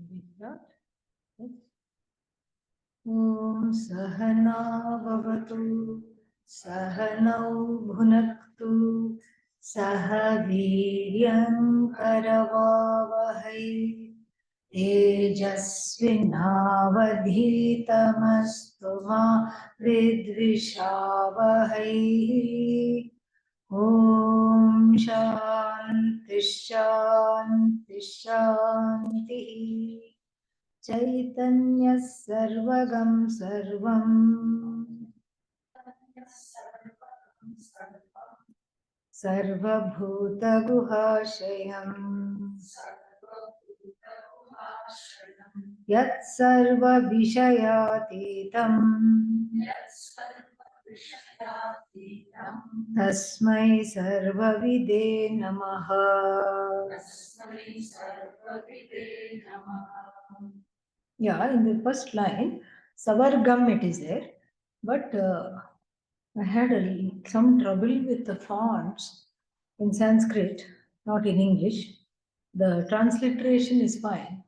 we start? Yes. Om Sahana Bhavatu Sahanau Bhunaktu Sahaviryam Karavavahai Tejasvinavadhitamastu ma Vidvishavahai. Om Shanti Shanti Shanti. Chaitanya Sarvagam Sarvam Sarvabhuta Guhashayam Yat Sarva Vishayatitam Tasmai Sarvavide Namaha. Yeah, in the first line, Savargam it is there, but I had some trouble with the fonts in Sanskrit, not in English. The transliteration is fine,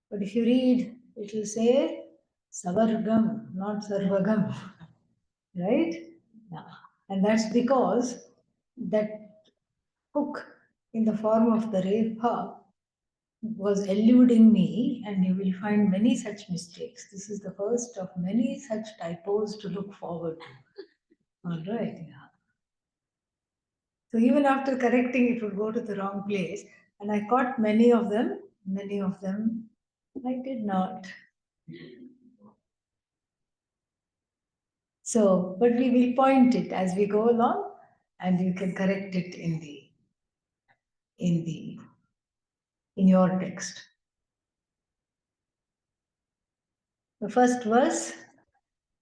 but if you read, it will say Savargam, not Sarvagam, right? Yeah. And that's because that hook in the form of the Refa was eluding me, and you will find many such mistakes. This is the first of many such typos to look forward to. All right, yeah. So even after correcting, it would go to the wrong place, and I caught many of them. Many of them I did not. So, but we will point it as we go along, and you can correct it in your text. The first verse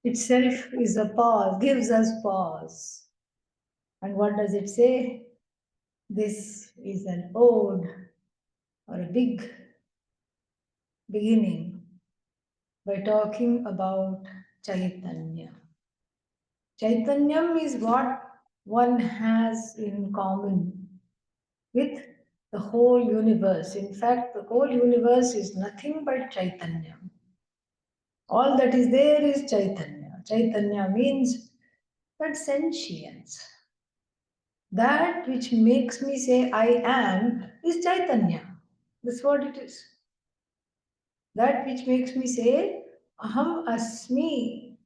itself is a pause, gives us pause. And what does it say? This is an ode or a big beginning by talking about Chaitanya. Chaitanyam is what one has in common with the whole universe. In fact, the whole universe is nothing but Chaitanya. All that is there is Chaitanya. Chaitanya means that sentience. That which makes me say I am is Chaitanya. That's what it is. That which makes me say Aham Asmi.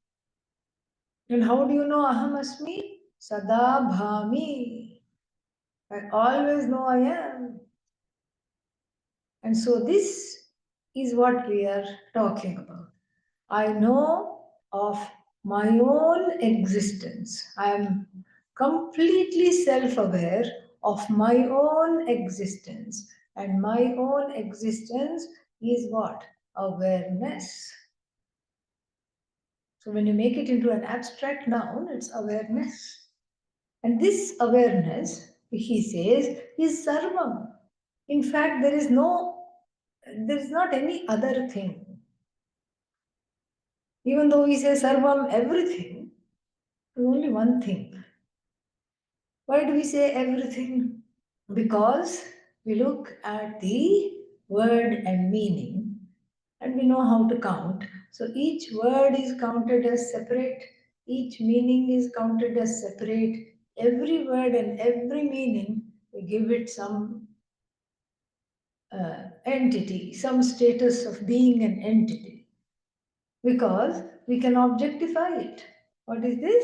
And how do you know Aham Asmi? Sada Bhami. I always know I am. And so this is what we are talking about. I know of my own existence. I am completely self-aware of my own existence. And my own existence is what? Awareness. So when you make it into an abstract noun, it's awareness. And this awareness, he says, is sarvam. In fact, there is not any other thing. Even though we say sarvam, everything, there's only one thing. Why do we say everything? Because we look at the word and meaning, and we know how to count. So each word is counted as separate, each meaning is counted as separate. Every word and every meaning, we give it some entity, some status of being an entity. Because we can objectify it. What is this?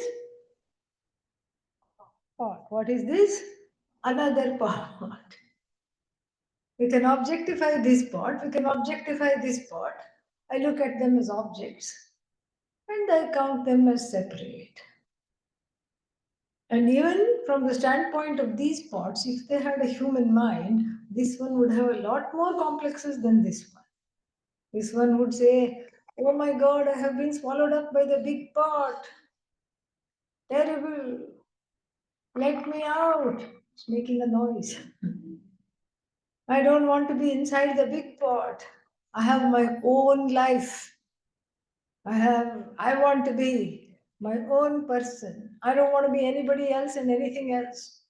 Pot. What is this? Another pot. We can objectify this pot, we can objectify this pot. I look at them as objects and I count them as separate. And even from the standpoint of these pots, if they had a human mind, this one would have a lot more complexes than this one. This one would say, oh my God, I have been swallowed up by the big pot. Terrible. Let me out. It's making a noise. I don't want to be inside the big pot. I have my own life. I want to be my own person. I don't want to be anybody else and anything else.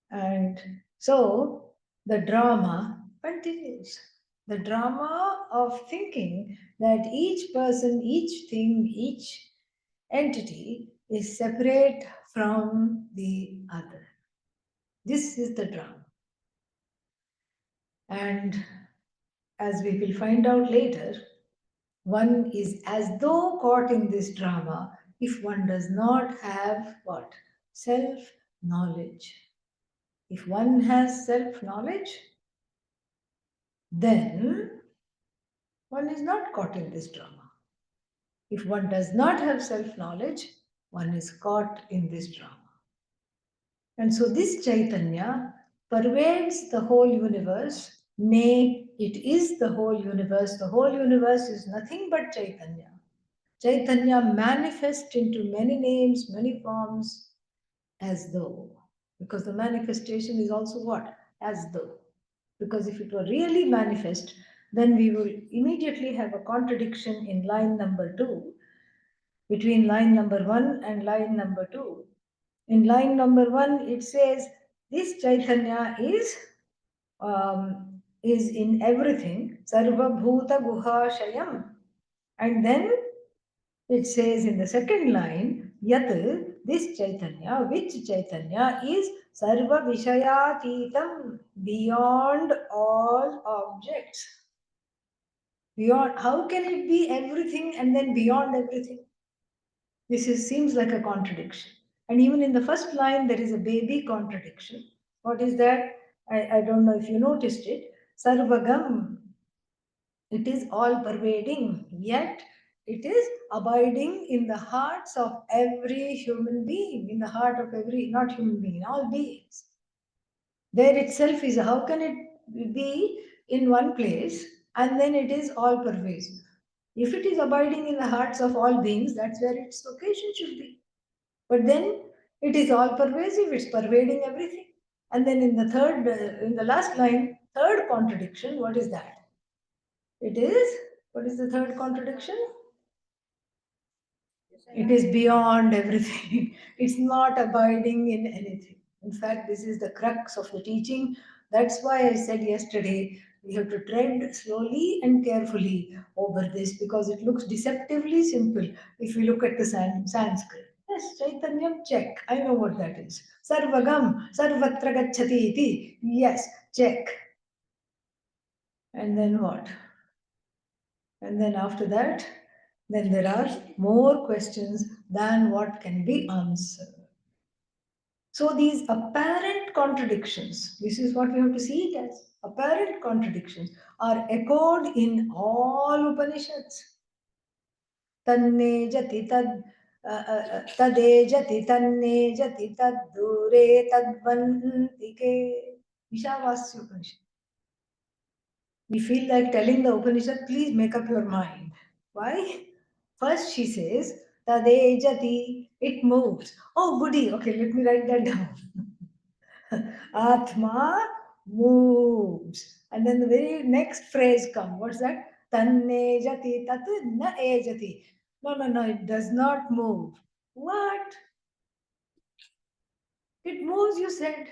And so the drama continues. The drama of thinking that each person, each thing, each entity is separate from the other. This is the drama. And as we will find out later, one is as though caught in this drama if one does not have what? Self knowledge. If one has self knowledge, then one is not caught in this drama. If one does not have self knowledge, one is caught in this drama. And so this Chaitanya pervades the whole universe. Nay, it is the whole universe. The whole universe is nothing but Chaitanya. Chaitanya manifests into many names, many forms, as though. Because the manifestation is also what? As though. Because if it were really manifest, then we will immediately have a contradiction in line number 2, between line number 1 and line number 2. In line number 1, it says, this Chaitanya is in everything, Sarva Bhuta Guha Shayam. And then it says in the second line, Yat, this Chaitanya, which Chaitanya is Sarva Vishayatitam, beyond all objects. Beyond, how can it be everything and then beyond everything? Seems like a contradiction. And even in the first line, there is a baby contradiction. What is that? I don't know if you noticed it. Sarvagam, it is all pervading, yet it is abiding in the hearts of every human being, in the heart of every, not human being, all beings. There itself is, how can it be in one place and then it is all pervasive? If it is abiding in the hearts of all beings, that's where its location should be. But then it is all pervasive, it's pervading everything. And then in the third, in the last line, third contradiction, what is that? It is, what is the third contradiction? It is beyond everything. It's not abiding in anything. In fact, this is the crux of the teaching. That's why I said yesterday, we have to tread slowly and carefully over this because it looks deceptively simple if you look at the Sanskrit. Yes, Chaitanyam, check. I know what that is. Sarvagam, sarvatra gacchati iti. Yes, check. And then what? And then after that, then there are more questions than what can be answered. So these apparent contradictions, this is what we have to see it as. Apparent contradictions are echoed in all Upanishads. Tanne jati tad tade jati tanne jati tad dure tadvantike. Ishavasya Upanishad. We feel like telling the Upanishad, please make up your mind. Why? First she says, Tade jati, it moves. Oh, goody. Okay, let me write that down. Atma moves. And then the very next phrase comes. What's that? Tanne jati, tat na e jati. No, it does not move. What? It moves, you said.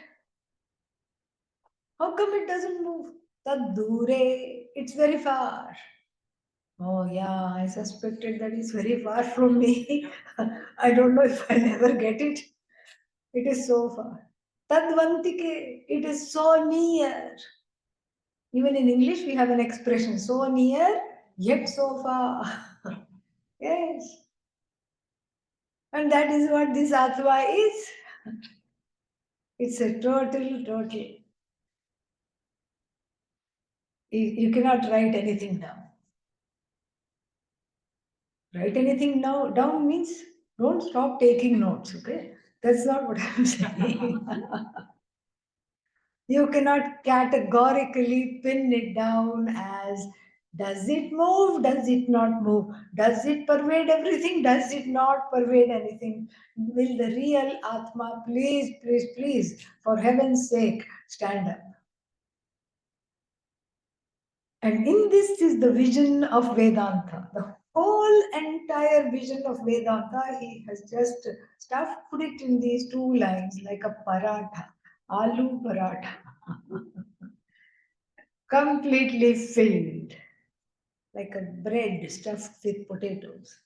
How come it doesn't move? Tad dure, it's very far. Oh, yeah, I suspected that is very far from me. I don't know if I'll ever get it. It is so far. Tadvantike, it is so near. Even in English, we have an expression so near, yet so far. Yes. And that is what this Atma is. It's a total. You cannot write anything down. Write anything now down means don't stop taking notes, okay? That's not what I'm saying. You cannot categorically pin it down as does it move, does it not move, does it pervade everything, does it not pervade anything. Will the real Atma please, for heaven's sake, stand up? And in this is the vision of Vedanta. The whole entire vision of Vedanta, he has just put it in these two lines like a paratha, aloo paratha. completely filled, like a bread stuffed with potatoes.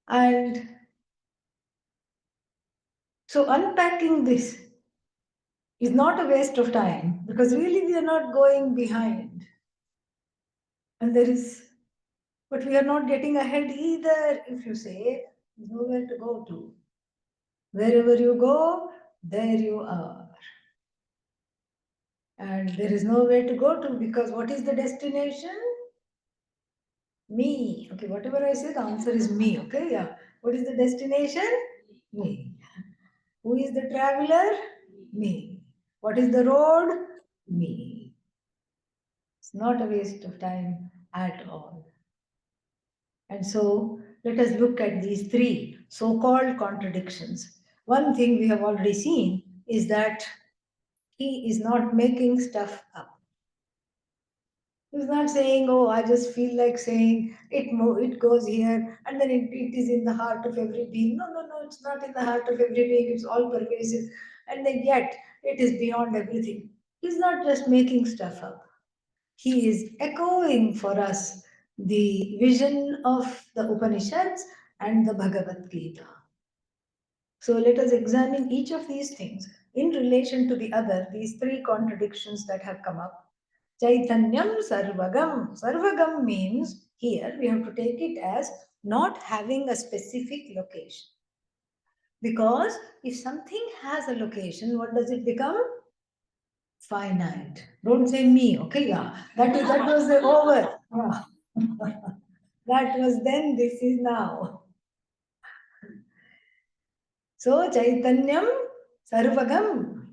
And so unpacking this is not a waste of time because really we are not going behind. And there is, but we are not getting ahead either if you say there's nowhere to go to. Wherever you go, there you are. And there is nowhere to go to because what is the destination? Me. Okay, whatever I say, the answer is me. Okay, yeah. What is the destination? Me. Who is the traveler? Me. What is the road? Me. It's not a waste of time at all. And so let us look at these three so called contradictions. One thing we have already seen is that he is not making stuff up. He's not saying, oh, I just feel like saying it, it goes here and then it is in the heart of every being. No, no, no, it's not in the heart of every being, it's all pervasive. And then yet it is beyond everything. He's not just making stuff up. He is echoing for us the vision of the Upanishads and the Bhagavad Gita. So let us examine each of these things in relation to the other, these three contradictions that have come up. Chaitanyam Sarvagam. Sarvagam means here we have to take it as not having a specific location. Because if something has a location, what does it become? Finite. Don't say me, okay? Yeah. That was the over. That was then, this is now. So Chaitanyam Sarvagam.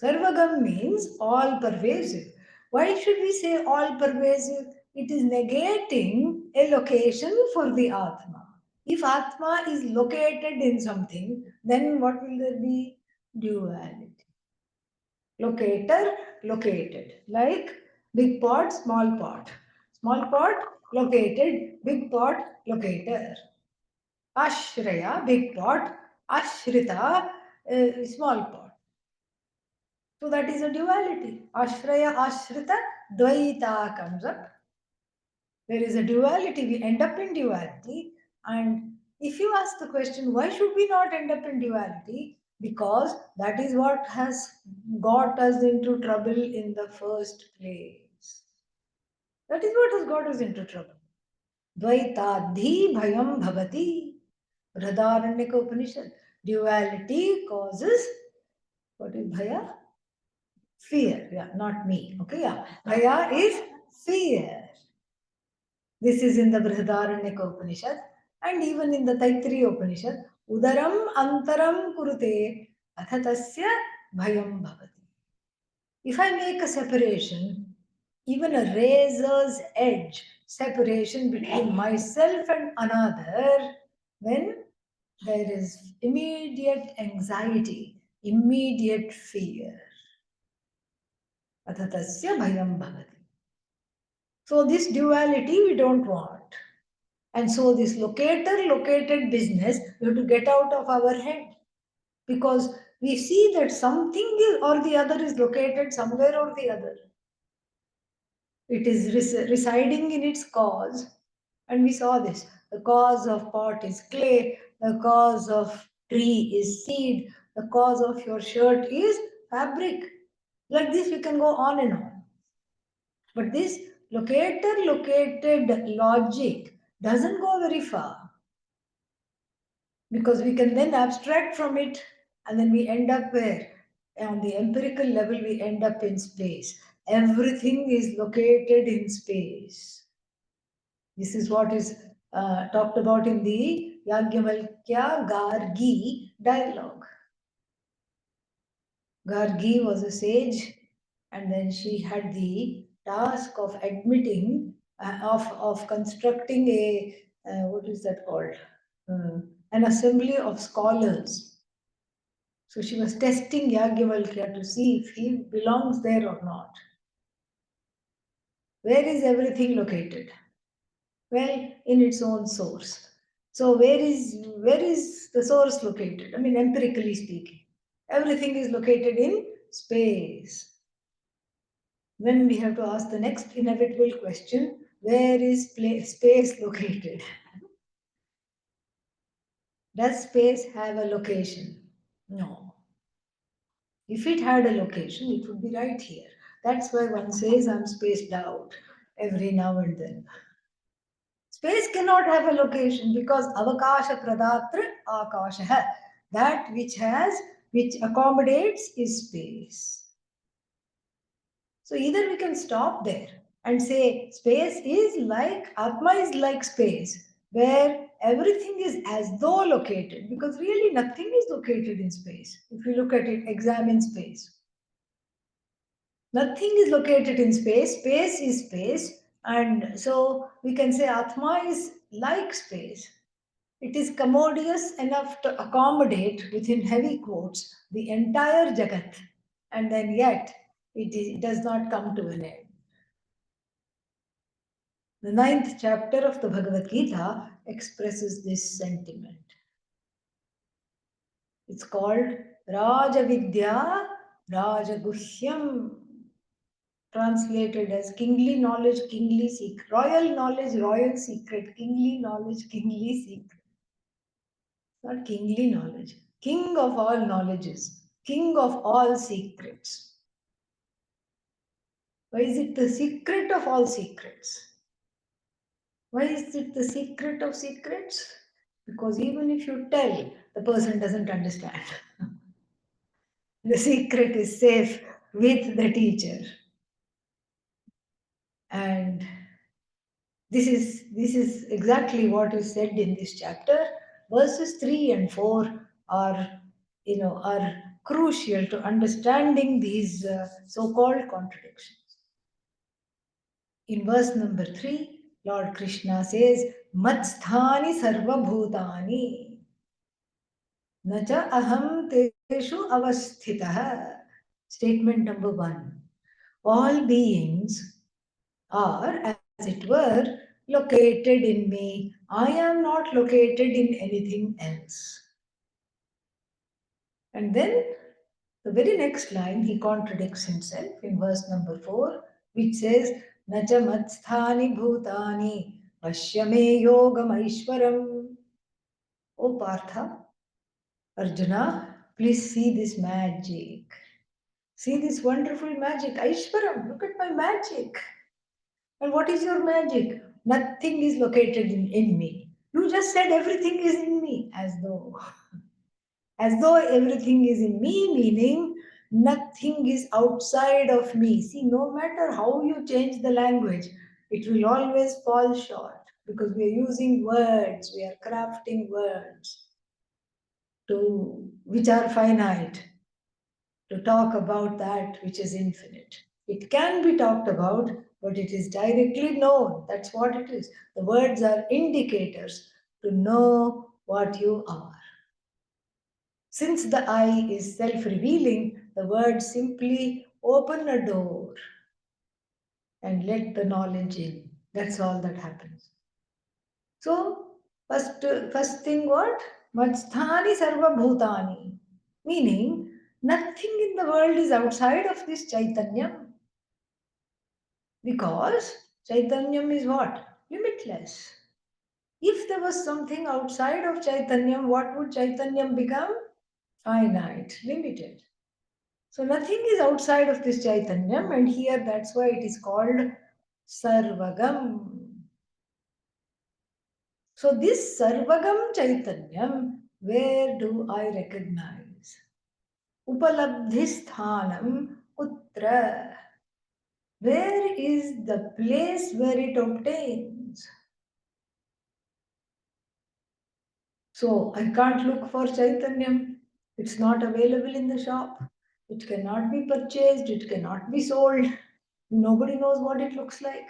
Sarvagam means all pervasive. Why should we say all pervasive? It is negating a location for the Atma. If Atma is located in something, then what will there be? Duality. Locator, located. Like big pot, small pot. Small pot, located. Big pot, locator. Ashraya, big pot. Ashrita, small pot. So that is a duality. Ashraya, Ashrita, Dvaita comes up. There is a duality. We end up in duality. And if you ask the question, why should we not end up in duality? Because that is what has got us into trouble in the first place. That is what has got us into trouble. Dvaitadhi bhayam bhavati. Brihadaranyaka Upanishad. Duality causes, what is bhaya? Fear. Yeah, not me. Okay, yeah. Bhaya is fear. This is in the Brihadaranyaka Upanishad and even in the Taittiriya Upanishad. Udaram antaram kurute athatasya bhayam bhavati. If I make a separation, even a razor's edge separation between myself and another, then there is immediate anxiety, immediate fear. Athatasya bhayam bhavati. So this duality we don't want. And so this located business, we have to get out of our head. Because we see that something or the other is located somewhere or the other. It is residing in its cause. And we saw this. The cause of pot is clay. The cause of tree is seed. The cause of your shirt is fabric. Like this, we can go on and on. But this located logic doesn't go very far. Because we can then abstract from it and then we end up where? On the empirical level, we end up in space. Everything is located in space. This is what is talked about in the Yagyavalkya Gargi dialogue. Gargi was a sage, and then she had the task of admitting, of constructing a, what is that called? An assembly of scholars. So she was testing Yagyavalkya to see if he belongs there or not. Where is everything located? Well, in its own source. So where is the source located? I mean, empirically speaking, everything is located in space. Then we have to ask the next inevitable question: where is space located? Does space have a location? No. If it had a location, it would be right here. That's why one says I'm spaced out every now and then. Space cannot have a location because avakasha pradatra akasha. That which accommodates is space. So either we can stop there and say space is like, Atma is like space, where everything is as though located, because really nothing is located in space. If you look at it, examine space. Nothing is located in space, space is space, and so we can say Atma is like space. It is commodious enough to accommodate, within heavy quotes, the entire Jagat, and then yet it does not come to an end. The ninth chapter of the Bhagavad Gita expresses this sentiment. It's called Rajavidya Rajaguhyam, translated as kingly knowledge, kingly secret, royal knowledge, royal secret, kingly knowledge, kingly secret. Not kingly knowledge, king of all knowledges, king of all secrets. Why is it the secret of all secrets? Why is it the secret of secrets? Because even if you tell, the person doesn't understand. The secret is safe with the teacher. And this is exactly what is said in this chapter. Verses 3 and 4 are crucial to understanding these so-called contradictions. In verse number 3, Lord Krishna says, Matsthani sarvabhutani na cha aham teshu avasthitah. Statement number 1. All beings are, as it were, located in me. I am not located in anything else. And then the very next line, he contradicts himself in verse number 4, which says, Nacha matsthani bhutani pashyame yogam aishwaram. O Partha, Arjuna, please see this magic. See this wonderful magic. Aishwaram, look at my magic. And what is your magic? Nothing is located in me. You just said everything is in me, as though everything is in me, meaning nothing is outside of me. See, no matter how you change the language, it will always fall short because we are using words, we are crafting words which are finite to talk about that which is infinite. It can be talked about, but it is directly known. That's what it is. The words are indicators to know what you are. Since the I is self revealing, the words simply open a door and let the knowledge in. That's all that happens. So, first thing what? Matsthani sarva bhutani. Meaning, nothing in the world is outside of this Chaitanyam. Because Chaitanyam is what? Limitless. If there was something outside of Chaitanyam, what would Chaitanyam become? Finite, limited. So nothing is outside of this Chaitanyam, and here that's why it is called Sarvagam. So this Sarvagam Chaitanyam, where do I recognize? Upalabdhisthanam Utra. Where is the place where it obtains? So I can't look for Chaitanyam. It's not available in the shop. It cannot be purchased. It cannot be sold. Nobody knows what it looks like.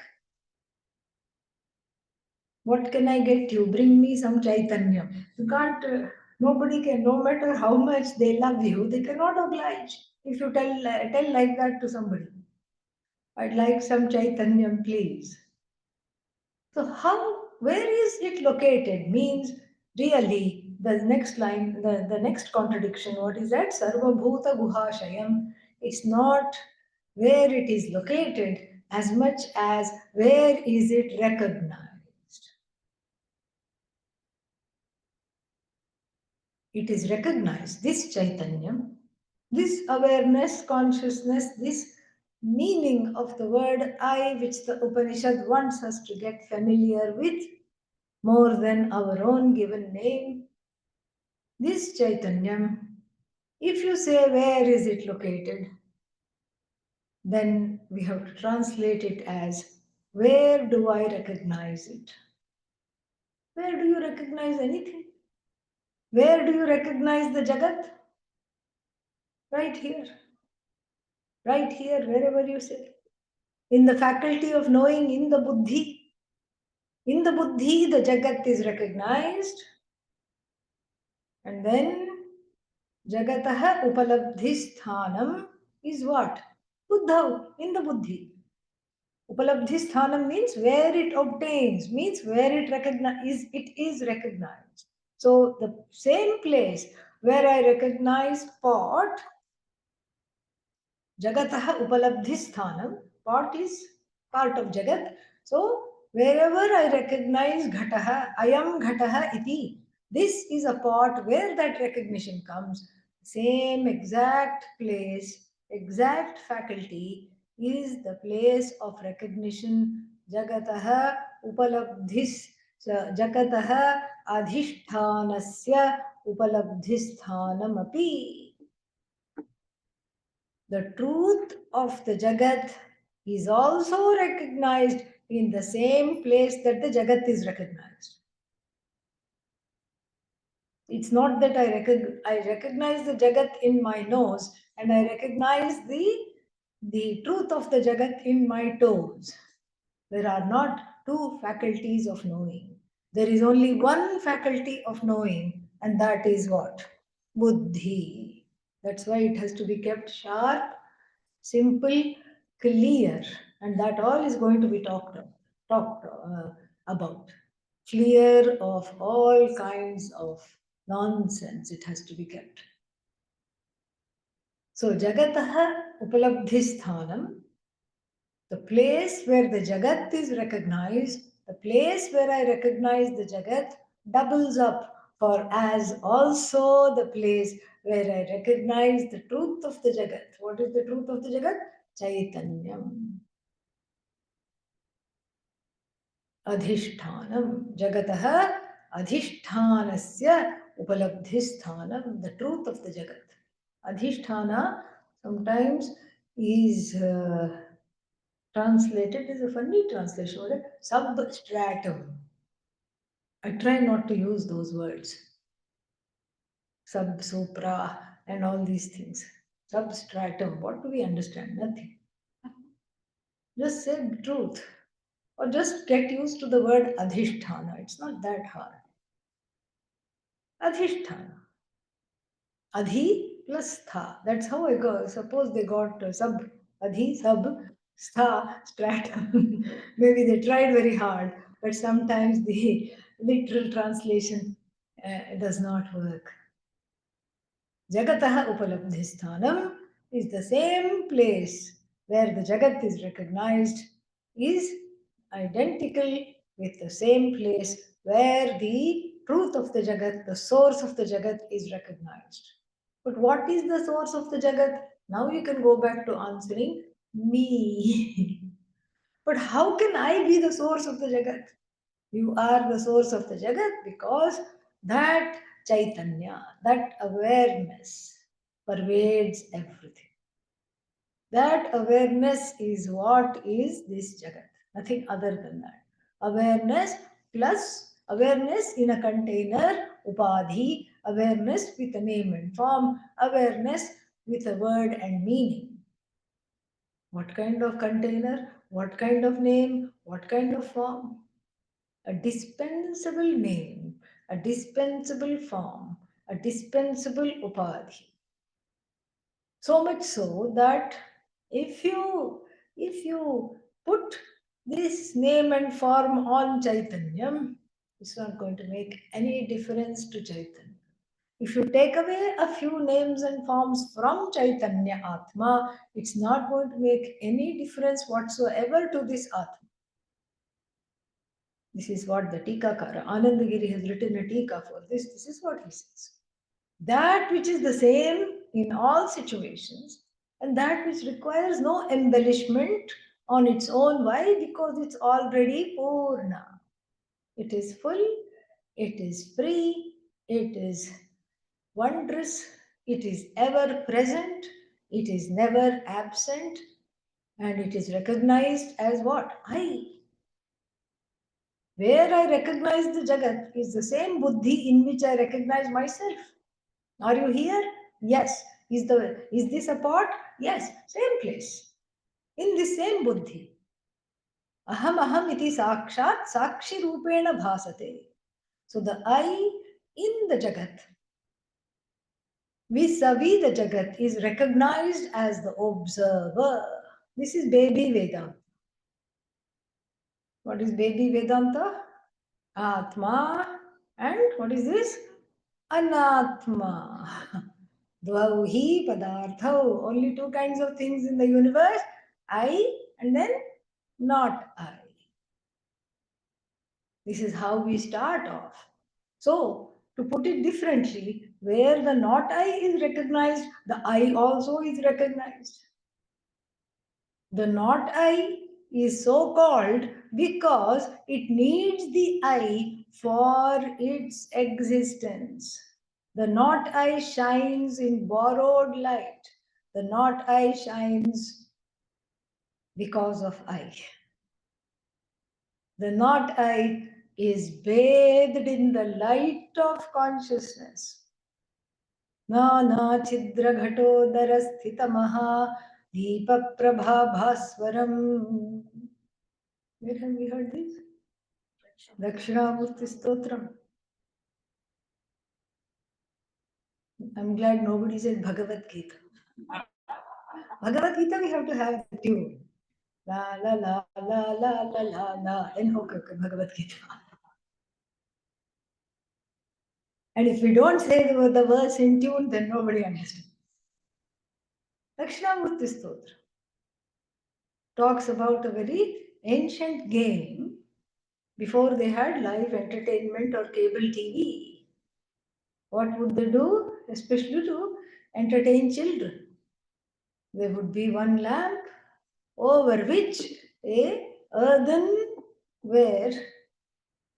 What can I get you? Bring me some Chaitanya. You can't, nobody can, no matter how much they love you, they cannot oblige. If you tell like that to somebody, I'd like some Chaitanya, please. So where is it located? Means really the next line, the next contradiction, what is that? Sarva Bhuta Guhashayam. It's not where it is located as much as where is it recognized. It is recognized, this Chaitanyam, this awareness, consciousness, this meaning of the word I, which the Upanishad wants us to get familiar with more than our own given name. This Chaitanyam, if you say where is it located, then we have to translate it as where do I recognize it? Where do you recognize anything? Where do you recognize the Jagat? Right here. Right here, wherever you say. In the faculty of knowing, in the buddhi. In the buddhi, the Jagat is recognized. And then Jagataha upalabdhisthanam is what? Buddha, in the buddhi. Upalabdhisthanam means where it obtains, means where it is recognized. So the same place where I recognize pot, Jagataha upalabdhisthanam, pot is part of Jagat. So wherever I recognize Ghataha, Ayam Ghataha iti, this is a pot where that recognition comes. Same exact place, exact faculty is the place of recognition. Jagataha upalabdhis, Jagataha adhishthanasya upalabdhisthanam api. The truth of the Jagat is also recognized in the same place that the Jagat is recognized. It's not that I recognize the Jagat in my nose and I recognize the truth of the Jagat in my toes. There are not two faculties of knowing. There is only one faculty of knowing, and that is what? Buddhi. That's why it has to be kept sharp, simple, clear, and that all is going to be talked about. Clear of all kinds of nonsense, it has to be kept. So, Jagataha Upalabdhisthanam, the place where the Jagat is recognized, the place where I recognize the Jagat doubles up for as also the place where I recognize the truth of the Jagat. What is the truth of the Jagat? Chaitanyam. Adhishtanam. Jagataha adhishtanasya upalabdhisthanam. The truth of the Jagat. Adhisthana sometimes is translated as a funny translation word, substratum. I try not to use those words. Sub, supra, and all these things. Substratum. What do we understand? Nothing. Just say the truth. Or just get used to the word adhisthana. It's not that hard. Adhisthana. Adhi plus tha. That's how I go. Suppose they got sub, adhi, sub, stha, stratum. Maybe they tried very hard, but sometimes the literal translation does not work. Jagataha upalabdhisthanam is the same place where the Jagat is recognized, is identical with the same place where the truth of the Jagat, the source of the Jagat, is recognized. But what is the source of the Jagat? Now you can go back to answering me. But how can I be the source of the Jagat? You are the source of the Jagat because that Chaitanya, that awareness pervades everything. That awareness is what is this Jagat, nothing other than that. Awareness plus awareness in a container, upadhi, awareness with a name and form, awareness with a word and meaning. What kind of container? What kind of name? What kind of form? A dispensable name, a dispensable form, a dispensable upadhi. So much so that if you put this name and form on Chaitanyam, it's not going to make any difference to Chaitanya. If you take away a few names and forms from Chaitanya Atma, it's not going to make any difference whatsoever to this Atma. This is what the Tikakara, Anandagiri, has written a Tika for this. This is what he says. That which is the same in all situations, and that which requires no embellishment on its own. Why? Because it's already Purna. It is full, it is free, it is wondrous, it is ever present, it is never absent, and it is recognized as what? I. Where I recognize the Jagat is the same buddhi in which I recognize myself. Are you here? Yes. Is this a pot? Yes. Same place. In the same buddhi. Aham aham iti sakshat sakshi rupena bhasate. So the I in the Jagat, vis-a-vis the Jagat, is recognized as the observer. This is baby Vedanta. What is baby Vedanta? Atma. And what is this? Anatma. Dvau hi padarthau. Only two kinds of things in the universe. I and then not I. This is how we start off. So, to put it differently, where the not I is recognized, the I also is recognized. The not I is so called because it needs the I for its existence. The not I shines in borrowed light. The not I shines because of I. The not I is bathed in the light of consciousness. Nana Chidra Ghatodara Sthitamaha Deepak Prabha Bhaswaram. Where have we heard this? Dakshinamurti Stotram. I'm glad nobody said Bhagavad Gita. Bhagavad Gita, we have to have the tune. La la la la la la la la. Then okay, Bhagavad Gita. And if we don't say the verse in tune, then nobody understands. Dakshinamurti Stotra talks about a very ancient game before they had live entertainment or cable TV. What would they do? Especially to entertain children. There would be one lamp over which a earthenware,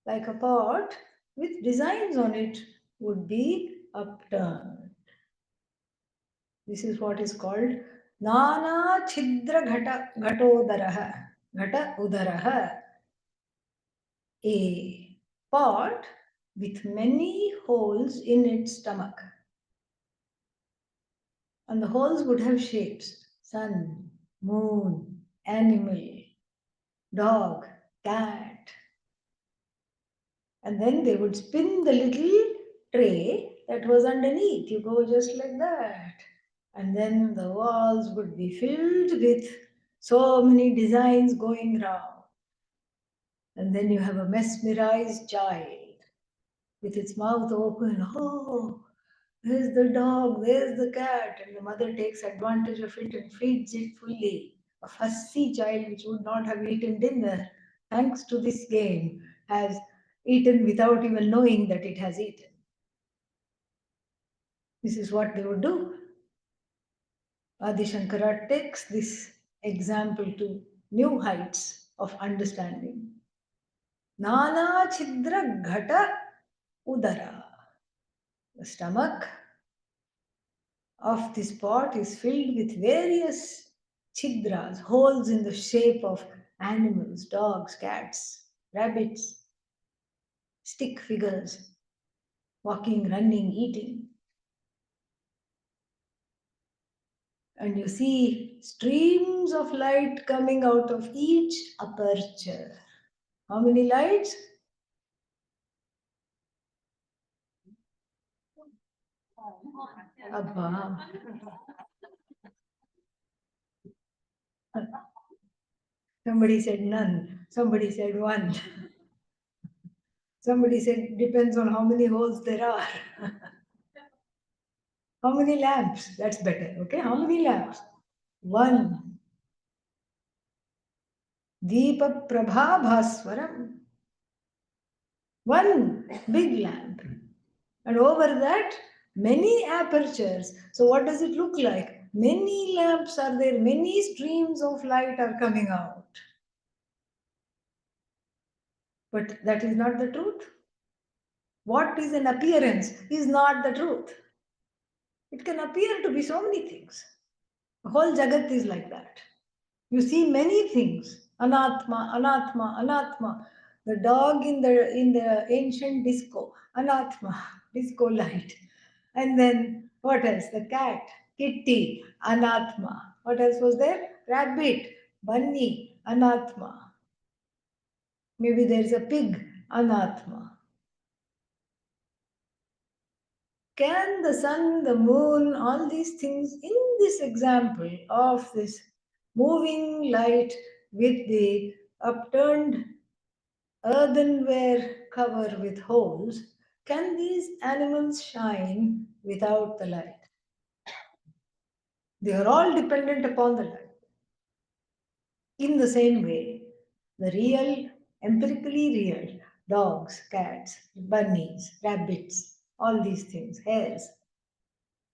like a pot with designs on it, would be upturned. This is what is called Nana Chidra Ghatodaraha. Ghata Udaraha. A pot with many holes in its stomach. And the holes would have shapes: sun, moon, animal, dog, cat. And then they would spin the little tray that was underneath. You go just like that. And then the walls would be filled with so many designs going round. And then you have a mesmerized child with its mouth open. Oh, there's the dog, there's the cat. And the mother takes advantage of it and feeds it fully. A fussy child which would not have eaten dinner, thanks to this game, has eaten without even knowing that it has eaten. This is what they would do. Adi Shankara takes this example to new heights of understanding. Nana Chidra Ghata Udara. The stomach of this pot is filled with various chidras, holes in the shape of animals, dogs, cats, rabbits, stick figures, walking, running, eating. And you see streams of light coming out of each aperture. How many lights? Abba. Somebody said none. Somebody said one. Somebody said depends on how many holes there are. How many lamps? That's better. Okay, how many lamps? One. Deepa Prabha Bhaswaram. One big lamp. And over that, many apertures. So, what does it look like? Many lamps are there, many streams of light are coming out. But that is not the truth. What is an appearance is not the truth. It can appear to be so many things. The whole Jagat is like that. You see many things. Anatma, Anatma, Anatma. The dog in the ancient disco, Anatma, disco light. And then what else? The cat, Kitty, Anatma. What else was there? Rabbit, Bunny, Anatma. Maybe there's a pig, Anatma. Can the sun, the moon, all these things in this example of this moving light with the upturned earthenware cover with holes, can these animals shine without the light? They are all dependent upon the light. In the same way, the real, empirically real dogs, cats, bunnies, rabbits, all these things, hares,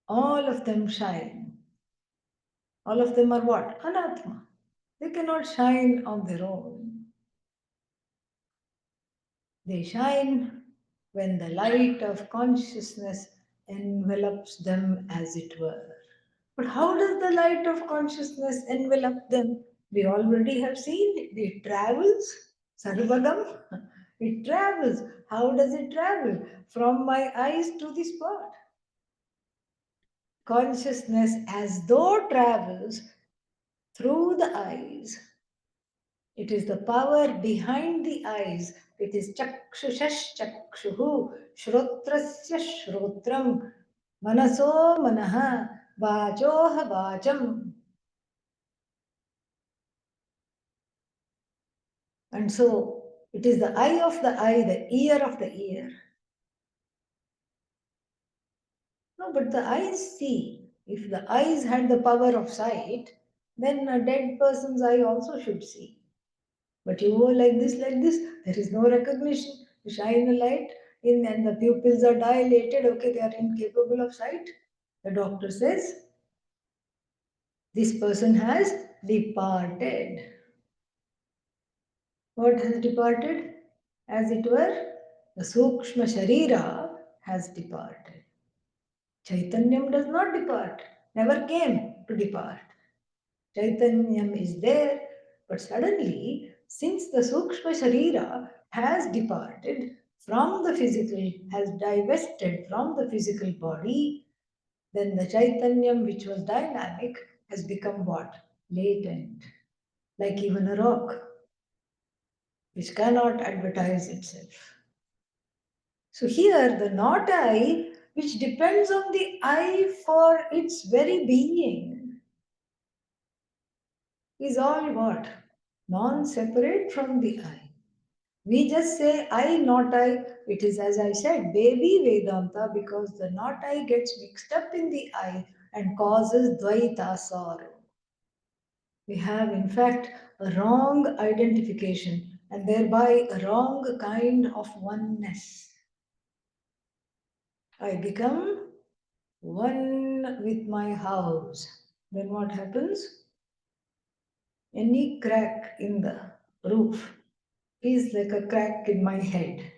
all of them shine. All of them are what? Anatma. They cannot shine on their own. They shine when the light of consciousness envelops them, as it were. But how does the light of consciousness envelop them? We already have seen it. It travels. Sarvagam. It travels. How does it travel? From my eyes to the spot. Consciousness as though travels through the eyes. It is the power behind the eyes. It is chakshushash chakshuhu, shrotrasya shrotram, manaso manaha, vachoha vacham. And so it is the eye of the eye, the ear of the ear. No, but the eyes see. If the eyes had the power of sight, then a dead person's eye also should see. But you go like this, there is no recognition. You shine a light in and the pupils are dilated, okay, they are incapable of sight. The doctor says, this person has departed. What has departed? As it were, the Sukshma Sharira has departed. Chaitanyam does not depart, never came to depart. Chaitanyam is there, but suddenly, since the Sukshma Sharira has departed from the physical, has divested from the physical body, then the Chaitanyam, which was dynamic, has become what? Latent, like even a rock, which cannot advertise itself. So here, the not I, which depends on the I for its very being, is all what? Non-separate from the I. We just say I, not I. It is, as I said, baby Vedanta, because the not I gets mixed up in the I and causes Dvaita sorrow. We have, in fact, a wrong identification and thereby a wrong kind of oneness. I become one with my house. Then what happens? Any crack in the roof feels like a crack in my head.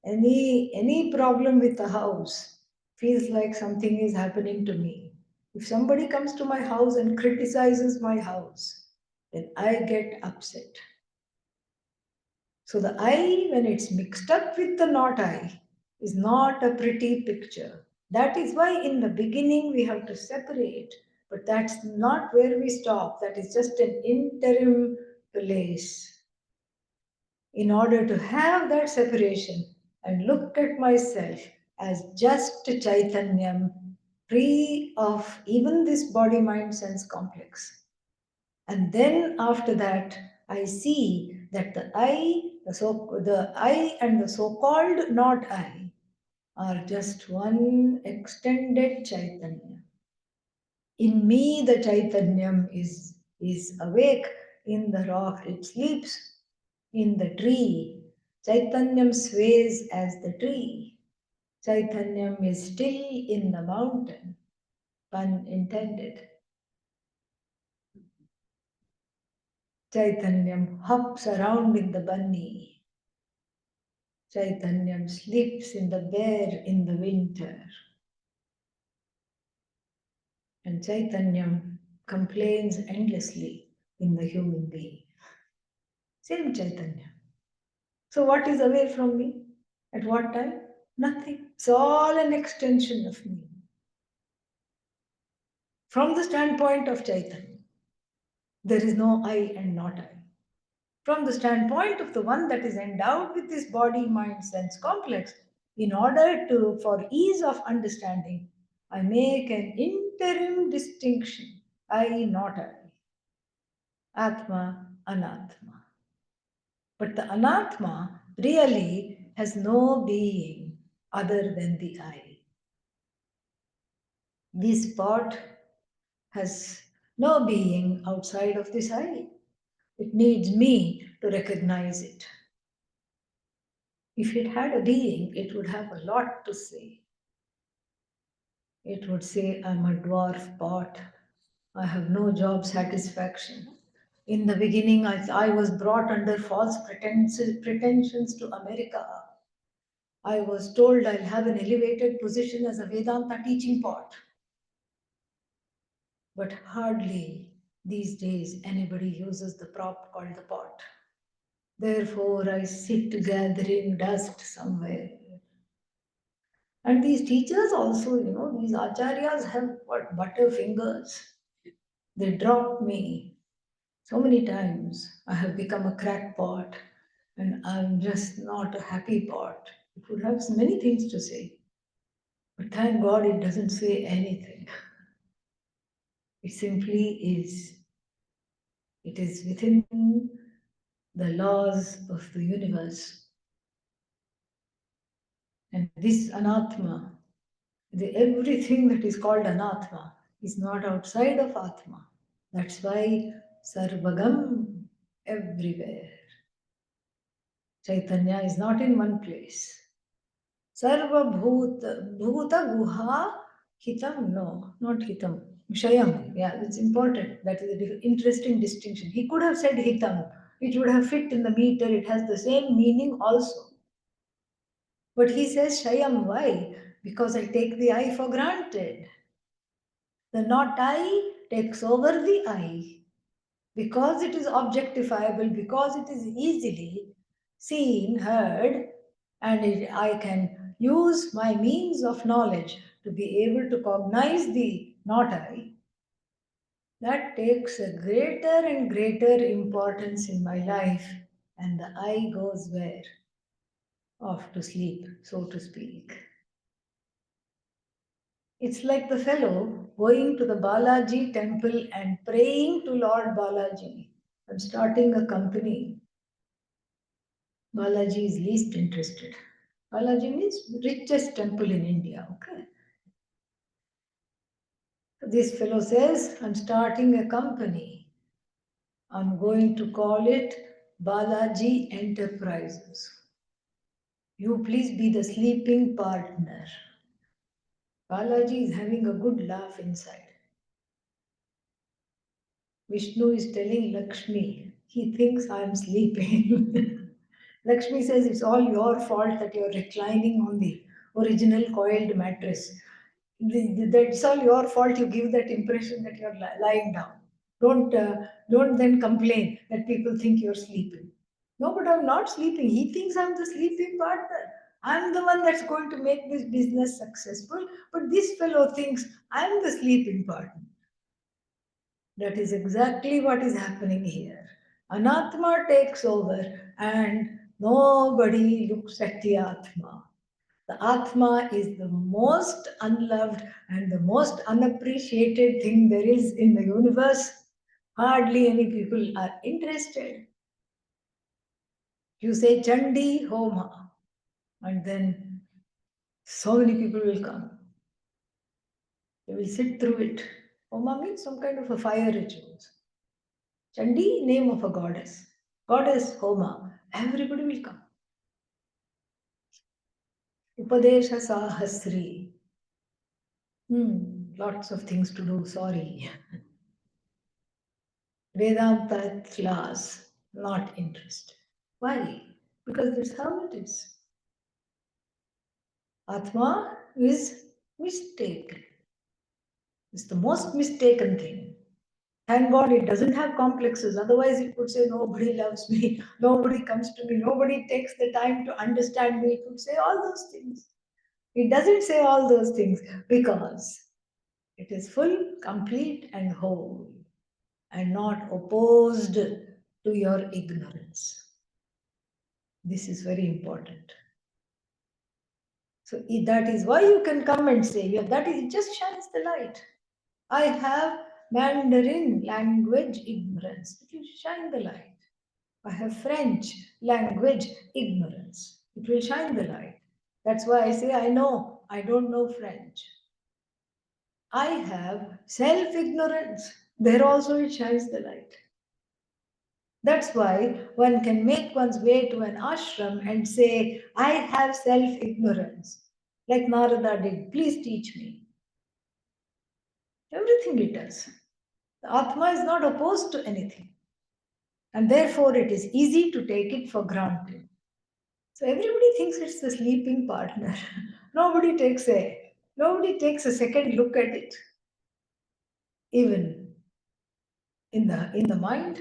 Any problem with the house feels like something is happening to me. If somebody comes to my house and criticizes my house, then I get upset. So the I, when it's mixed up with the not I, is not a pretty picture. That is why in the beginning we have to separate, but that's not where we stop. That is just an interim place. In order to have that separation and look at myself as just Chaitanyam, free of even this body, mind, sense complex. And then after that, I see that the I and the so-called not I are just one extended Chaitanya. In me, the Chaitanyam is awake. In the rock, it sleeps. In the tree, Chaitanyam sways as the tree. Chaitanyam is still in the mountain, pun intended. Chaitanyam hops around in the bunny. Chaitanyam sleeps in the bear in the winter. And Chaitanyam complains endlessly in the human being. Same Chaitanya. So, what is away from me? At what time? Nothing. It's all an extension of me. From the standpoint of Chaitanya, there is no I and not I. From the standpoint of the one that is endowed with this body, mind, sense complex, in order to, for ease of understanding, I make an interim distinction I, not I, Atma, Anatma. But the Anatma really has no being other than the I. This part has no being outside of this I. It needs me to recognize it. If it had a being, it would have a lot to say. It would say, I'm a dwarf pot. I have no job satisfaction. In the beginning, I was brought under false pretensions to America. I was told I'll have an elevated position as a Vedanta teaching pot. But hardly these days anybody uses the prop called the pot. Therefore, I sit gathering dust somewhere. And these teachers also, these acharyas have what butter fingers. They drop me so many times. I have become a crackpot and I'm just not a happy pot. It would have many things to say. But thank God it doesn't say anything. It simply is. It is within the laws of the universe. And this anatma, everything that is called anatma, is not outside of atma. That's why sarvagam, everywhere. Chaitanya is not in one place. Sarva bhuta guha hitam, no, not hitam. Shayam, yeah, it's important. That is an interesting distinction. He could have said hitam. It would have fit in the meter. It has the same meaning also. But he says Shayam, why? Because I take the I for granted. The not I takes over the I. Because it is objectifiable, because it is easily seen, heard, and I can use my means of knowledge to be able to cognize the not I, that takes a greater and greater importance in my life, and the I goes where? Off to sleep, so to speak. It's like the fellow going to the Balaji temple and praying to Lord Balaji. I'm starting a company. Balaji is least interested. Balaji means richest temple in India. Okay. This fellow says, I'm starting a company. I'm going to call it Balaji Enterprises. You please be the sleeping partner. Balaji is having a good laugh inside. Vishnu is telling Lakshmi, he thinks I am sleeping. Lakshmi says it's all your fault that you're reclining on the original coiled mattress. That's all your fault. You give that impression that you're lying down. Don't then complain that people think you're sleeping. No, but I'm not sleeping. He thinks I'm the sleeping partner. I'm the one that's going to make this business successful. But this fellow thinks I'm the sleeping partner. That is exactly what is happening here. Anatma takes over and nobody looks at the Atma. The Atma is the most unloved and the most unappreciated thing there is in the universe. Hardly any people are interested. You say Chandi Homa, and then So many people will come. They will sit through it. Homa means some kind of a fire rituals. Chandi, name of a goddess. Goddess Homa. Everybody will come. Upadesha-Sahasri. Lots of things to do, sorry. Vedanta class, not interested. Why? Because that's how it is. Atma is mistaken. It's the most mistaken thing. Thank God it doesn't have complexes. Otherwise, it would say, nobody loves me, nobody comes to me, nobody takes the time to understand me. It would say all those things. It doesn't say all those things because it is full, complete, and whole, and not opposed to your ignorance. This is very important. So that is why you can come and say, yeah, that is, it just shines the light. I have Mandarin language ignorance. It will shine the light. I have French language ignorance. It will shine the light. That's why I say I know. I don't know French. I have self ignorance. There also it shines the light. That's why one can make one's way to an ashram and say, I have self ignorance. Like Narada did, please teach me. Everything it does. The Atma is not opposed to anything. And therefore, it is easy to take it for granted. So everybody thinks it's the sleeping partner. Nobody takes a second look at it. Even in the mind,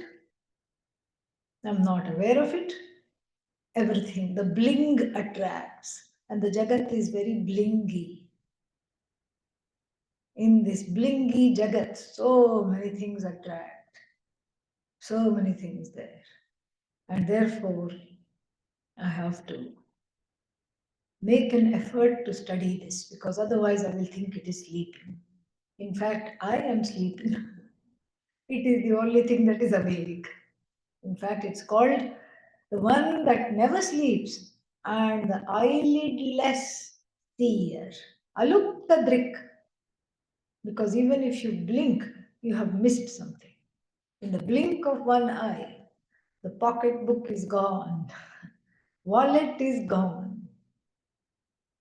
I'm not aware of it. Everything, the bling attracts, and the Jagat is very blingy. In this blingy Jagat, so many things attract, so many things there. And therefore, I have to make an effort to study this because otherwise I will think it is sleeping. In fact, I am sleeping. It is the only thing that is awake. In fact, it's called the one that never sleeps and the eyelidless seer. Aluptadrik. Because even if you blink, you have missed something. In the blink of one eye, the pocketbook is gone, wallet is gone.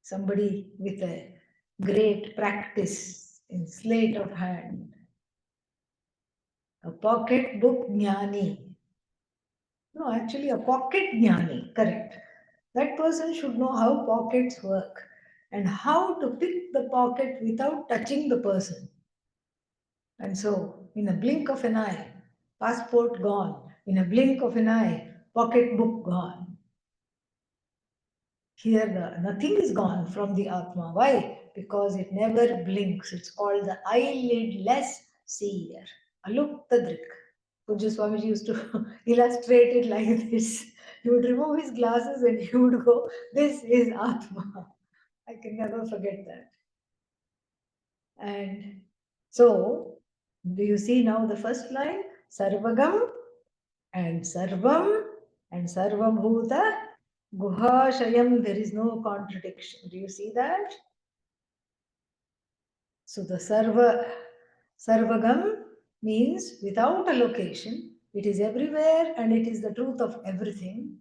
Somebody with a great practice in sleight of hand, a pocketbook jnani. No, actually, a pocket jnani, correct. That person should know how pockets work and how to pick the pocket without touching the person. And so, in a blink of an eye, passport gone. In a blink of an eye, pocketbook gone. Here, nothing is gone from the Atma. Why? Because it never blinks. It's called the eyelidless seer. Aluktadrik. Pujya Swamiji used to illustrate it like this. He would remove his glasses and he would go, this is Atma. I can never forget that. And so, do you see now the first line? Sarvagam and Sarvam and Sarvam Bhuta Guhashayam. There is no contradiction. Do you see that? So the Sarvagam means without a location. It is everywhere and it is the truth of everything.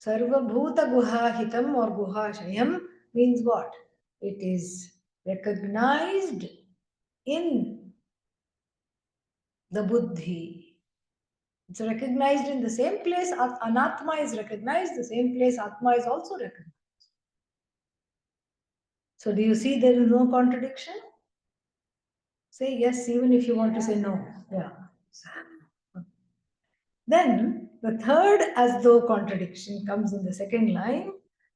Sarvabhuta Guhahitam or Guhashayam means what? It is recognized in the buddhi. It's recognized in the same place Anatma is recognized, the same place Atma is also recognized. So do you see there is no contradiction? Say yes, even if you want to say no. Yeah. Then the third as though contradiction comes in the second line.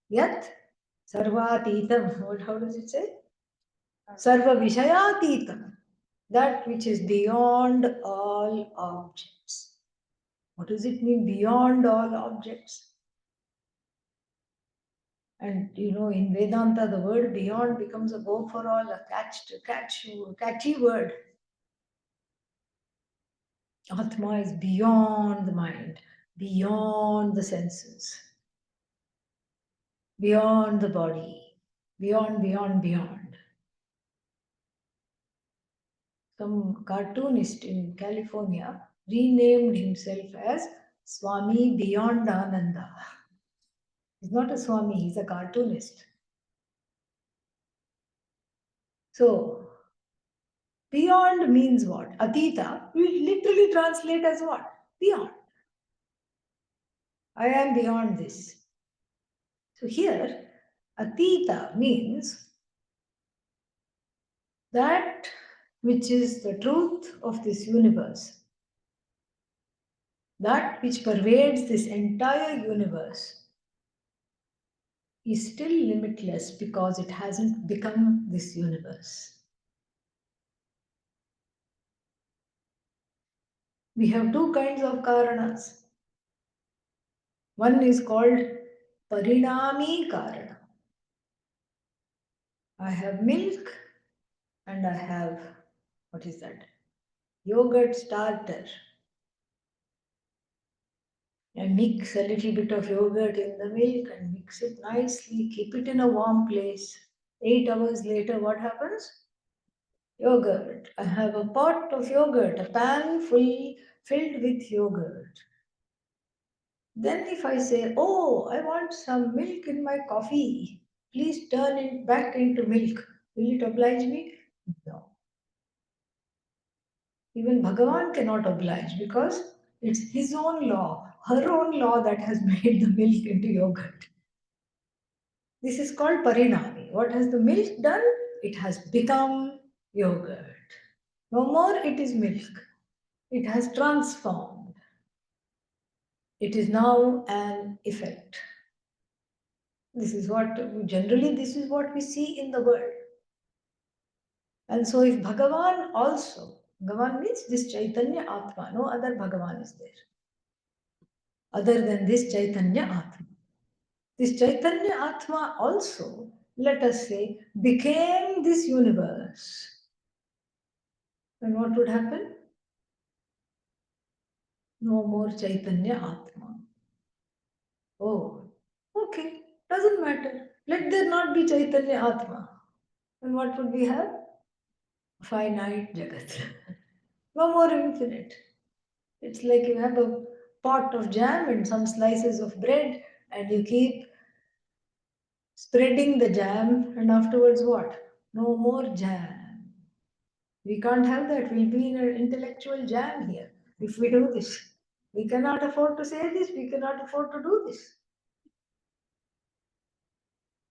Yat sarvatitam. How does it say? Sarva vishayatitam. That which is beyond all objects. What does it mean beyond all objects? And you know, in Vedanta, the word beyond becomes a go for all, a catchy word. Atma is beyond the mind, beyond the senses, beyond the body. beyond, beyond, beyond. Some cartoonist in California renamed himself as Swami Beyond Ananda. He's not a Swami, he's a cartoonist. So, beyond means what? Atita, we literally translate as what? Beyond. I am beyond this. So here, Atita means that which is the truth of this universe, that which pervades this entire universe, is still limitless because it hasn't become this universe. We have two kinds of karanas. One is called Parinami Karana. I have milk and I have, what is that? Yogurt starter. I mix a little bit of yogurt in the milk and mix it nicely, keep it in a warm place. 8 hours later, what happens? Yogurt. I have a pot of yogurt, a pan filled with yogurt. Then if I say, oh, I want some milk in my coffee, please turn it back into milk. Will it oblige me? No. Even Bhagavan cannot oblige because it's his own law, her own law that has made the milk into yogurt. This is called parinami. What has the milk done? It has become yogurt. No more it is milk. It has transformed. It is now an effect. This is what we see in the world. And so if Bhagavan also, Bhagavan means this Chaitanya Atma, no other Bhagavan is there. Other than this Chaitanya Atma. This Chaitanya Atma also, let us say, became this universe. Then what would happen? No more Chaitanya Atma. Oh, okay, doesn't matter. Let there not be Chaitanya Atma. Then what would we have? Finite Jagat. No more infinite. It's like you have a pot of jam and some slices of bread, and you keep spreading the jam, and afterwards what? No more jam. We can't have that. We'll be in an intellectual jam here if we do this. We cannot afford to say this, we cannot afford to do this.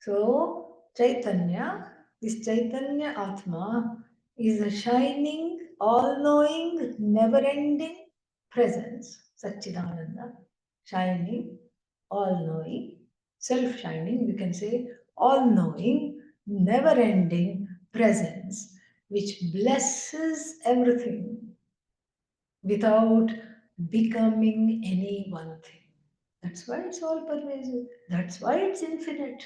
So, Chaitanya, this Chaitanya Atma is a shining, all knowing, never ending presence, Satchidananda, shining, all knowing, self shining, we can say, all knowing, never ending presence, which blesses everything without becoming any one thing. That's why it's all pervasive, that's why it's infinite.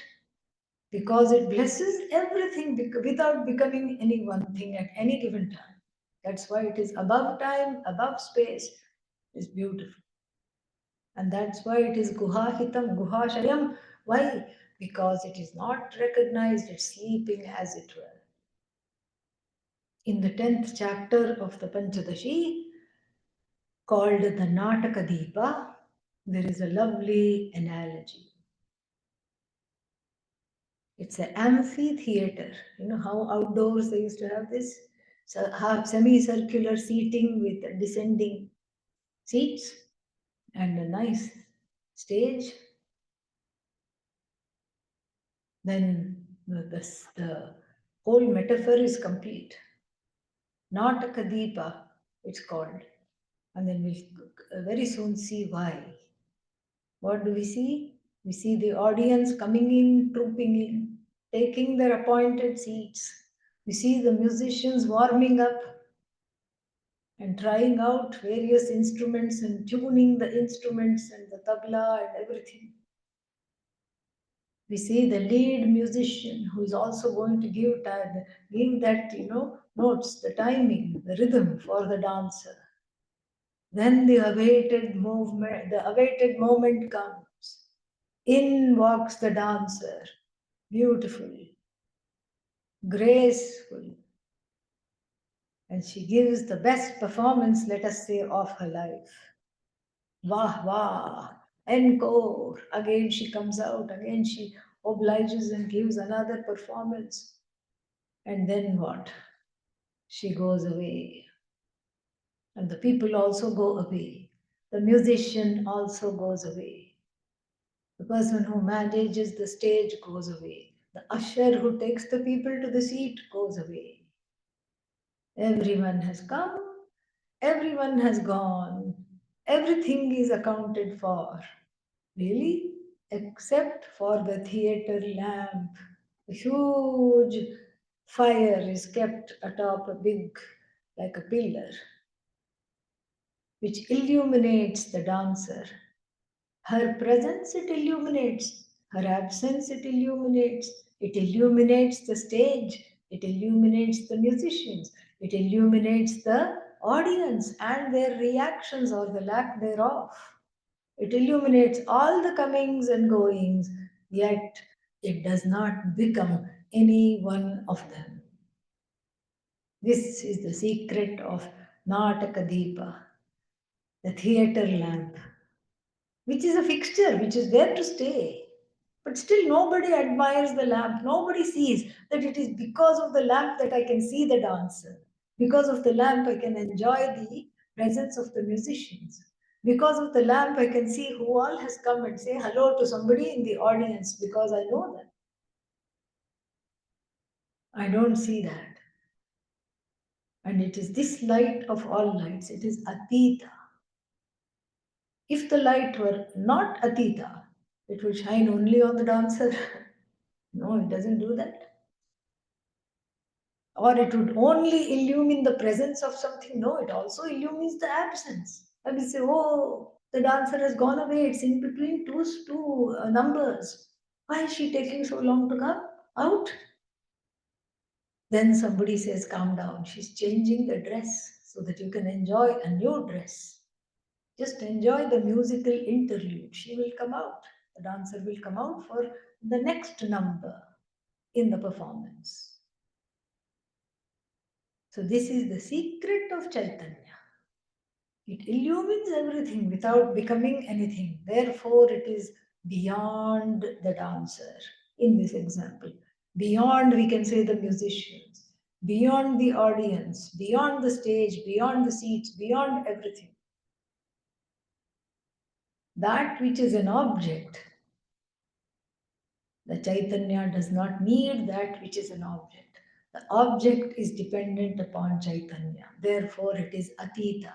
Because it blesses everything without becoming any one thing at any given time. That's why it is above time, above space. It's beautiful. And that's why it is Guhahitam, Guhashayam. Why? Because it is not recognized, it's sleeping as it were. In the 10th chapter of the Panchadashi, called the Nataka Deepa, there is a lovely analogy. It's an amphitheater. You know how outdoors they used to have this? So have semicircular seating with descending seats and a nice stage. Then the whole metaphor is complete. Nataka Deepa, it's called. And then we'll very soon see why. What do we see? We see the audience coming in, trooping in, taking their appointed seats. We see the musicians warming up and trying out various instruments and tuning the instruments and the tabla and everything. We see the lead musician who is also going to give that, notes, the timing, the rhythm for the dancer. Then the awaited moment comes. In walks the dancer, beautifully. graceful, and she gives the best performance, let us say, of her life. Wah, wah, encore. Again she comes out, again she obliges and gives another performance. And then what? She goes away. And the people also go away. The musician also goes away. The person who manages the stage goes away. The usher who takes the people to the seat goes away. Everyone has come, everyone has gone, everything is accounted for. Really? Except for the theatre lamp. A huge fire is kept atop a big, like a pillar, which illuminates the dancer. Her presence it illuminates, her absence it illuminates the stage, it illuminates the musicians, it illuminates the audience and their reactions or the lack thereof. It illuminates all the comings and goings, yet it does not become any one of them. This is the secret of Natakadipa, the theatre lamp, which is a fixture, which is there to stay. But still, nobody admires the lamp. Nobody sees that it is because of the lamp that I can see the dancer. Because of the lamp, I can enjoy the presence of the musicians. Because of the lamp, I can see who all has come and say hello to somebody in the audience because I know them. I don't see that. And it is this light of all lights. It is Atita. If the light were not Atita, it would shine only on the dancer. No, it doesn't do that. Or it would only illumine the presence of something. No, it also illumines the absence. I will say, oh, the dancer has gone away. It's in between two numbers. Why is she taking so long to come out? Then somebody says, calm down. She's changing the dress so that you can enjoy a new dress. Just enjoy the musical interlude. She will come out. The dancer will come out for the next number in the performance. So, this is the secret of Chaitanya. It illumines everything without becoming anything. Therefore, it is beyond the dancer in this example. Beyond, we can say, the musicians, beyond the audience, beyond the stage, beyond the seats, beyond everything. That which is an object, the Chaitanya does not need that which is an object. The object is dependent upon Chaitanya. Therefore, it is Atita.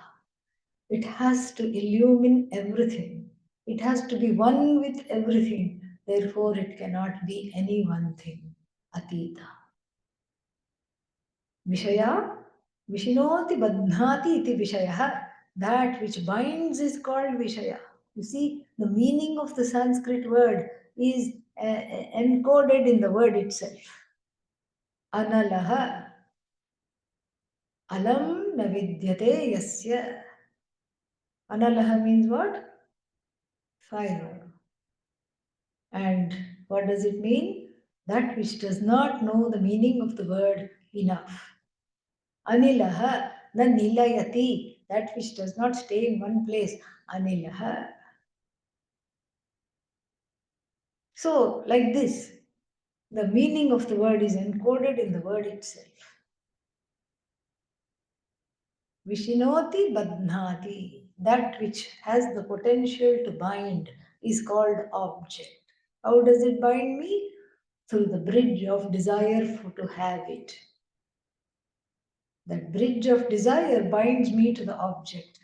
It has to illumine everything. It has to be one with everything. Therefore, it cannot be any one thing. Atita. Vishaya, Vishinoti Badhnati iti Vishaya. That which binds is called Vishaya. You see, the meaning of the Sanskrit word is encoded in the word itself. Analaha. Alam navidyate yasya. Analaha means what? Fire. And what does it mean? That which does not know the meaning of the word enough. Anilaha, na nilayati, that which does not stay in one place. Anilaha. So, like this, the meaning of the word is encoded in the word itself. Vishinoti badhnati, that which has the potential to bind, is called object. How does it bind me? Through the bridge of desire to have it. That bridge of desire binds me to the object.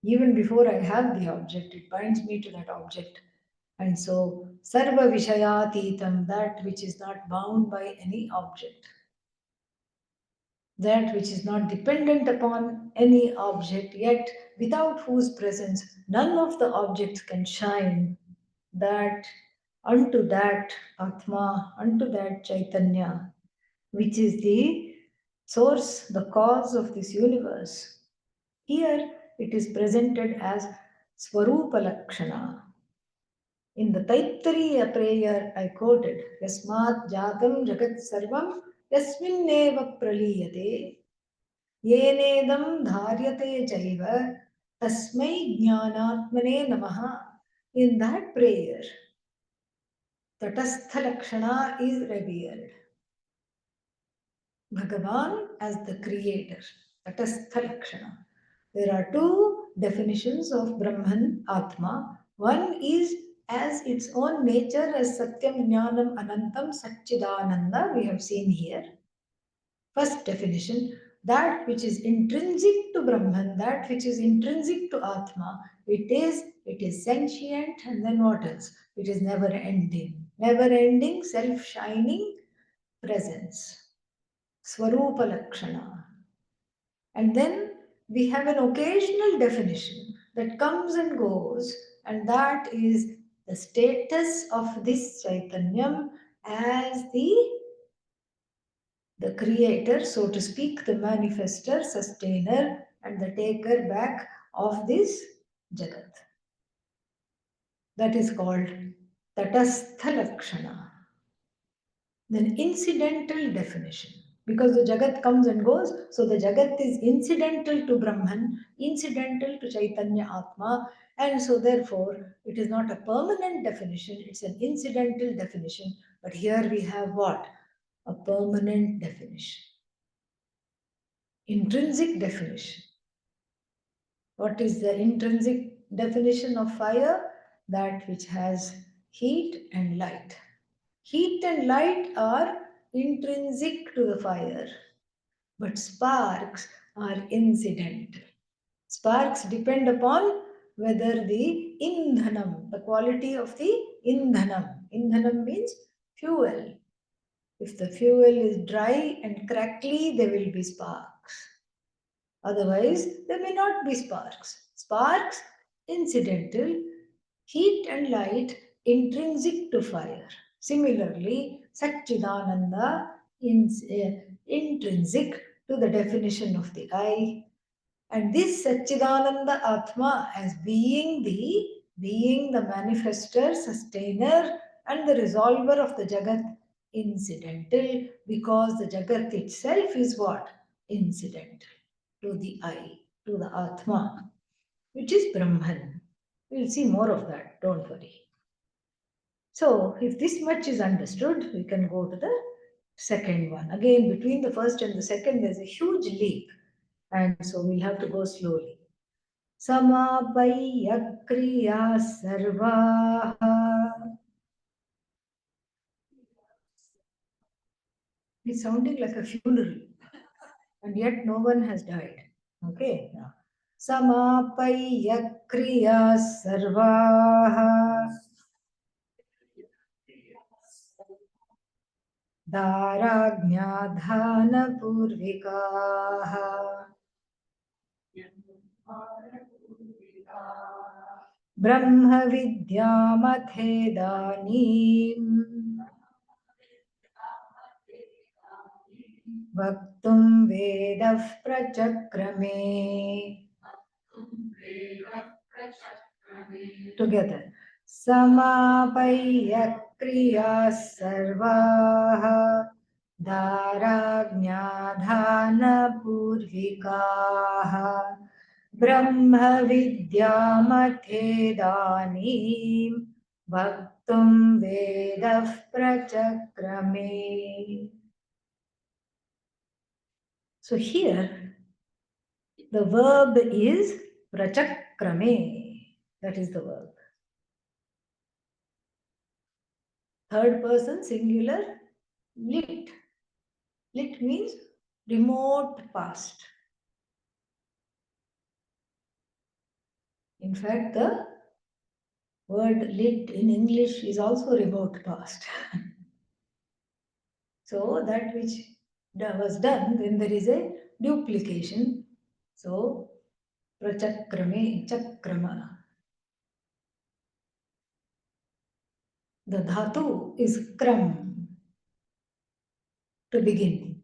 Even before I have the object, it binds me to that object. And so, Sarva Vishayatitam, that which is not bound by any object, that which is not dependent upon any object, yet without whose presence none of the objects can shine, that unto that Atma, unto that Chaitanya, which is the source, the cause of this universe. Here it is presented as Swarupa Lakshana. In the Taittiriya prayer I quoted, Yasmat Jatam Jagat Sarvam यस्मिन्नेव प्रलीयते येनेदं धार्यते चैव तस्मै ज्ञानात्मने नमः. In that prayer, Tatastha Lakshana is revealed. Bhagavan as the creator, Tatastha Lakshana. There are two definitions of Brahman Atma. One is as its own nature as Satyam Jnanam Anantam Satchidananda, we have seen here. First definition, that which is intrinsic to Brahman, that which is intrinsic to Atma, it is sentient, and then what else? It is never ending. Never ending, self shining presence. Swarupa Lakshana. And then we have an occasional definition that comes and goes, and that is the status of this Chaitanyam as the creator, so to speak, the manifester, sustainer, and the taker back of this Jagat. That is called Tatastha Lakshana. Then incidental definition. Because the Jagat comes and goes, so the Jagat is incidental to Brahman, incidental to Chaitanya Atma, and so therefore it is not a permanent definition, it's an incidental definition. But here we have what? A permanent definition. Intrinsic definition. What is the intrinsic definition of fire? That which has heat and light. Heat and light are intrinsic to the fire, but sparks are incidental. Sparks depend upon whether the indhanam, the quality of the indhanam. Indhanam means fuel. If the fuel is dry and crackly, there will be sparks. Otherwise, there may not be sparks. Sparks, incidental, heat and light, intrinsic to fire. Similarly, Satchidananda is intrinsic to the definition of the I. And this Satchidananda Atma as being the manifester, sustainer, and the resolver of the Jagat, incidental, because the Jagat itself is what? Incidental to the I, to the Atma, which is Brahman. We'll see more of that, don't worry. So, if this much is understood, we can go to the second one. Again, between the first and the second, there's a huge leap, and so we'll have to go slowly. Samapayya kriya sarvaha. It's sounding like a funeral, and yet no one has died. Okay, now. Samapayya kriya sarvaha. दाराज्ञाधानपूर्विकाः ब्रह्मविद्यामथेदानीम् वक्तुं वेदः प्रचक्रमे. Together. Samapayya kriya sarvaha धाराज्ञाधान पूर्विकाः ब्रह्म विद्यामथेदानीं वक्तुं वेदः प्रचक्रमे. So here the verb is prachakrame. That is the verb. Third person singular, lit. Lit means remote past. In fact, the word lit in English is also remote past. So that which was done, then there is a duplication. So prachakrame, chakrama. The dhatu is kram, to begin.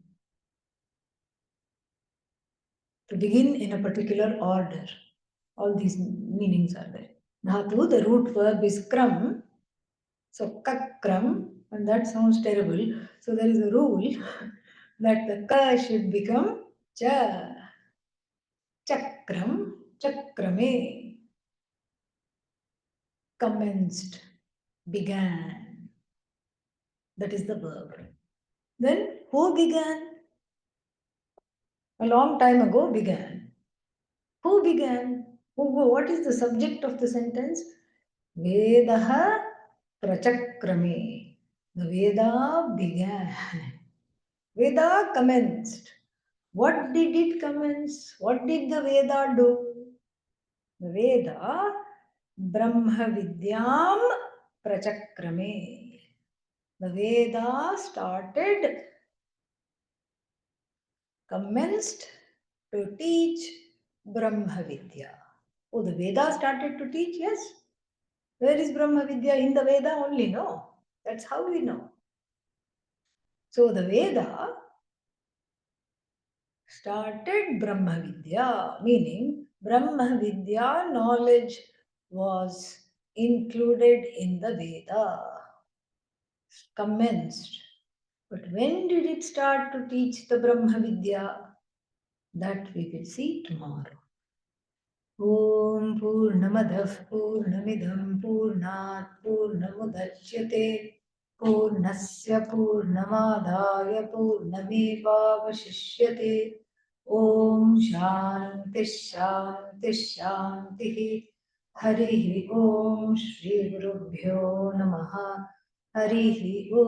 To begin in a particular order. All these meanings are there. Dhatu, the root verb is kram. So kakram, and that sounds terrible. So there is a rule that the ka should become cha. Chakram, chakrame, commenced, began. That is the verb. Then who began? A long time ago began. Who began? What is the subject of the sentence? Vedaha prachakrame. The Veda began. Veda commenced. What did it commence? What did the Veda do? The Veda Brahma Vidyam prachakrame. The Veda started, commenced to teach Brahma Vidya. Oh, the Veda started to teach? Yes. Where is Brahma Vidya? In the Veda only, no? That's how we know. So the Veda started Brahma Vidya, meaning Brahma Vidya knowledge was included in the Veda, commenced. But when did it start to teach the Brahma Vidya? That we will see tomorrow. ॐ पूर्णमदः पूर्णमिदं पूर्णात् पूर्णमुदच्यते पूर्णस्य पूर्णमादाय पूर्णमेवावशिष्यते ॐ शान्तिः शान्तिः शान्तिः हरिः ॐ श्रीगुरुभ्यो नमः हरिः ॐ